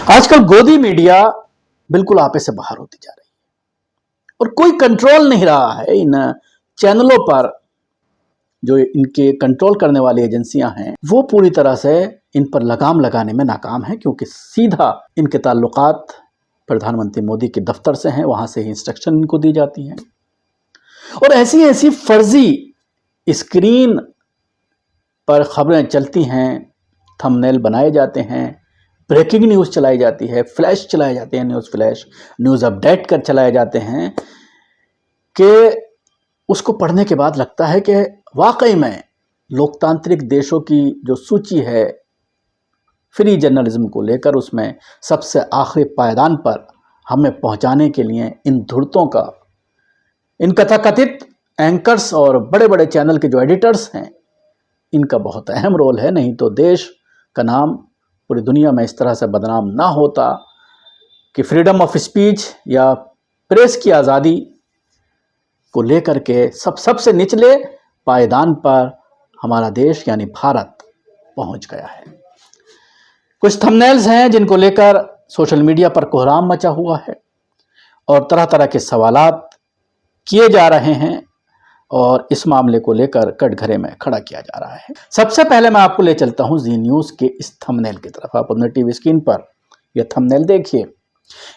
आजकल गोदी मीडिया बिल्कुल आपे से बाहर होती जा रही है और कोई कंट्रोल नहीं रहा है इन चैनलों पर। जो इनके कंट्रोल करने वाली एजेंसियां हैं वो पूरी तरह से इन पर लगाम लगाने में नाकाम है, क्योंकि सीधा इनके ताल्लुकात प्रधानमंत्री मोदी के दफ्तर से हैं, वहां से ही इंस्ट्रक्शन इनको दी जाती हैं और ऐसी ऐसी फर्जी स्क्रीन पर खबरें चलती हैं, थंबनेल बनाए जाते हैं, ब्रेकिंग न्यूज़ चलाई जाती है, फ्लैश चलाए जाते हैं, न्यूज़ फ्लैश, न्यूज़ अपडेट कर चलाए जाते हैं कि उसको पढ़ने के बाद लगता है कि वाकई में लोकतांत्रिक देशों की जो सूची है फ्री जर्नलिज्म को लेकर, उसमें सबसे आखिरी पायदान पर हमें पहुंचाने के लिए इन धुरतों का, इन कथाकथित एंकर्स और बड़े बड़े चैनल के जो एडिटर्स हैं, इनका बहुत अहम रोल है। नहीं तो देश का नाम पूरी दुनिया में इस तरह से बदनाम ना होता कि फ्रीडम ऑफ स्पीच या प्रेस की आज़ादी को लेकर के सबसे निचले पायदान पर हमारा देश यानी भारत पहुंच गया है। कुछ थंबनेल्स हैं जिनको लेकर सोशल मीडिया पर कोहराम मचा हुआ है और तरह तरह के सवालात किए जा रहे हैं और इस मामले को लेकर कटघरे में खड़ा किया जा रहा है। सबसे पहले मैं आपको ले चलता हूं जी न्यूज़ के इस थंबनेल की तरफ। आप अपने टीवी स्क्रीन पर यह थंबनेल देखिए।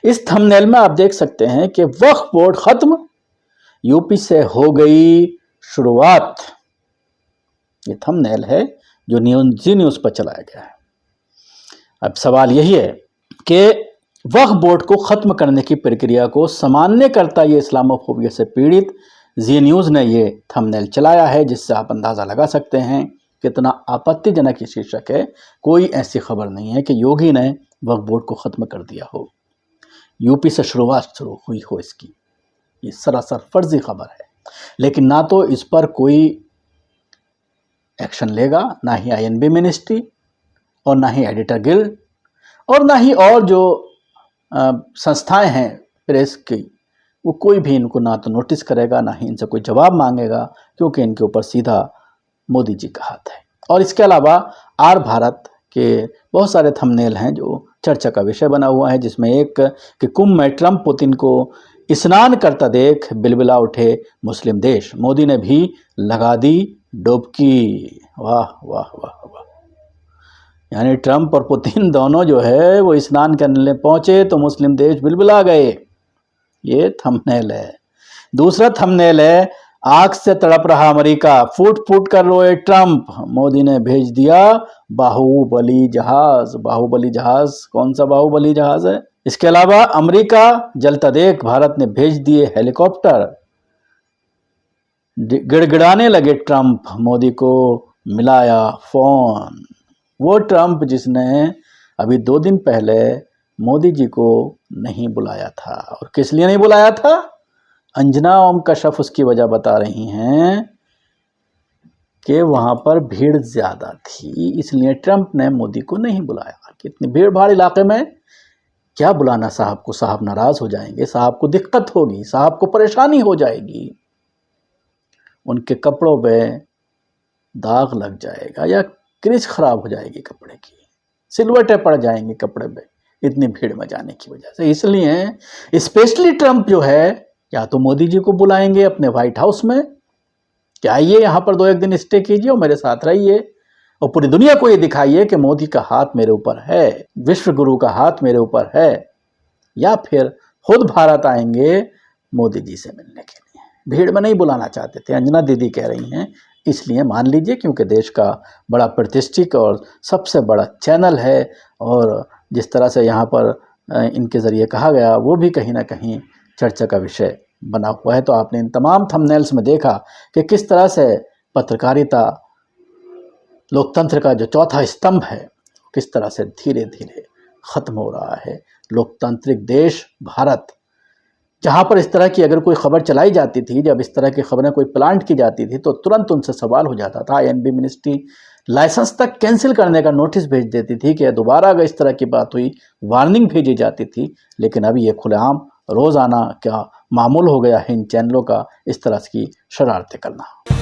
इस थंबनेल में आप देख सकते हैं कि वक्फ बोर्ड खत्म, यूपी से हो गई शुरुआत। ये थंबनेल है जो जी न्यूज़ पर चलाया गया है। अब सवाल यही है कि वक्फ बोर्ड को खत्म करने की प्रक्रिया को सामान्य करता ये इस्लामोफोबिया से पीड़ित जी न्यूज़ ने ये थंबनेल चलाया है, जिससे आप अंदाज़ा लगा सकते हैं कितना आपत्तिजनक ये शीर्षक है। कोई ऐसी खबर नहीं है कि योगी ने वक्फ बोर्ड को ख़त्म कर दिया हो, यूपी से शुरुआत शुरू हुई हो इसकी। ये सरासर फर्जी खबर है, लेकिन ना तो इस पर कोई एक्शन लेगा, ना ही आईएनबी मिनिस्ट्री और ना ही एडिटर गिल्ड और ना ही और जो संस्थाएं हैं प्रेस की, वो कोई भी इनको ना तो नोटिस करेगा, ना ही इनसे कोई जवाब मांगेगा, क्योंकि इनके ऊपर सीधा मोदी जी का हाथ है। और इसके अलावा आर भारत के बहुत सारे थंबनेल हैं जो चर्चा का विषय बना हुआ है, जिसमें एक कि कुंभ में ट्रंप पुतिन को स्नान करता देख बिलबिला उठे मुस्लिम देश, मोदी ने भी लगा दी डुबकी। वाह वाह वाह वाह। यानी ट्रंप और पुतिन दोनों जो है वो स्नान करने पहुंचे तो मुस्लिम देश बिलबिला गए। ये थंबनेल है। दूसरा थंबनेल है आग से तड़प रहा अमेरिका, फूट फूट कर रोए ट्रंप, मोदी ने भेज दिया बाहुबली जहाज। बाहुबली जहाज कौन सा बाहुबली जहाज है? इसके अलावा अमेरिका जलता देख भारत ने भेज दिए हेलीकॉप्टर। गिड़गिड़ाने लगे ट्रंप, मोदी को मिलाया फोन। वो ट्रंप जिसने अभी 2 दिन पहले मोदी जी को नहीं बुलाया था। और किस लिए नहीं बुलाया था? अंजना ओम कश्यप उसकी वजह बता रही हैं कि वहां पर भीड़ ज्यादा थी, इसलिए ट्रंप ने मोदी को नहीं बुलाया। कितनी भीड़ भाड़ इलाके में क्या बुलाना साहब को? साहब नाराज हो जाएंगे, साहब को दिक्कत होगी, साहब को परेशानी हो जाएगी, उनके कपड़ों पे दाग लग जाएगा या क्रीज खराब हो जाएगी कपड़े की, सिलवटें पड़ जाएंगी कपड़े पे इतनी भीड़ में जाने की वजह से। इसलिए स्पेशली ट्रंप जो है या तो मोदी जी को बुलाएंगे अपने व्हाइट हाउस में कि आइए यहाँ पर 2-1 दिन स्टे कीजिए और मेरे साथ रहिए और पूरी दुनिया को ये दिखाइए कि मोदी का हाथ मेरे ऊपर है, विश्व गुरु का हाथ मेरे ऊपर है। या फिर खुद भारत आएंगे मोदी जी से मिलने के लिए। भीड़ में नहीं बुलाना चाहते थे, अंजना दीदी कह रही हैं, इसलिए मान लीजिए क्योंकि देश का बड़ा प्रतिष्ठित और सबसे बड़ा चैनल है और जिस तरह से यहाँ पर इनके ज़रिए कहा गया वो भी कहीं ना कहीं चर्चा का विषय बना हुआ है। तो आपने इन तमाम थंबनेल्स में देखा कि किस तरह से पत्रकारिता, लोकतंत्र का जो चौथा स्तंभ है, किस तरह से धीरे धीरे ख़त्म हो रहा है। लोकतांत्रिक देश भारत, जहाँ पर इस तरह की अगर कोई खबर चलाई जाती थी, जब इस तरह की खबरें कोई प्लांट की जाती थी तो तुरंत उनसे सवाल हो जाता था। आईएनबी मिनिस्ट्री लाइसेंस तक कैंसिल करने का नोटिस भेज देती थी कि दोबारा अगर इस तरह की बात हुई वार्निंग भेजी जाती थी। लेकिन अभी ये खुलेआम रोज़ाना क्या मामूल हो गया है इन चैनलों का इस तरह की शरारतें करना।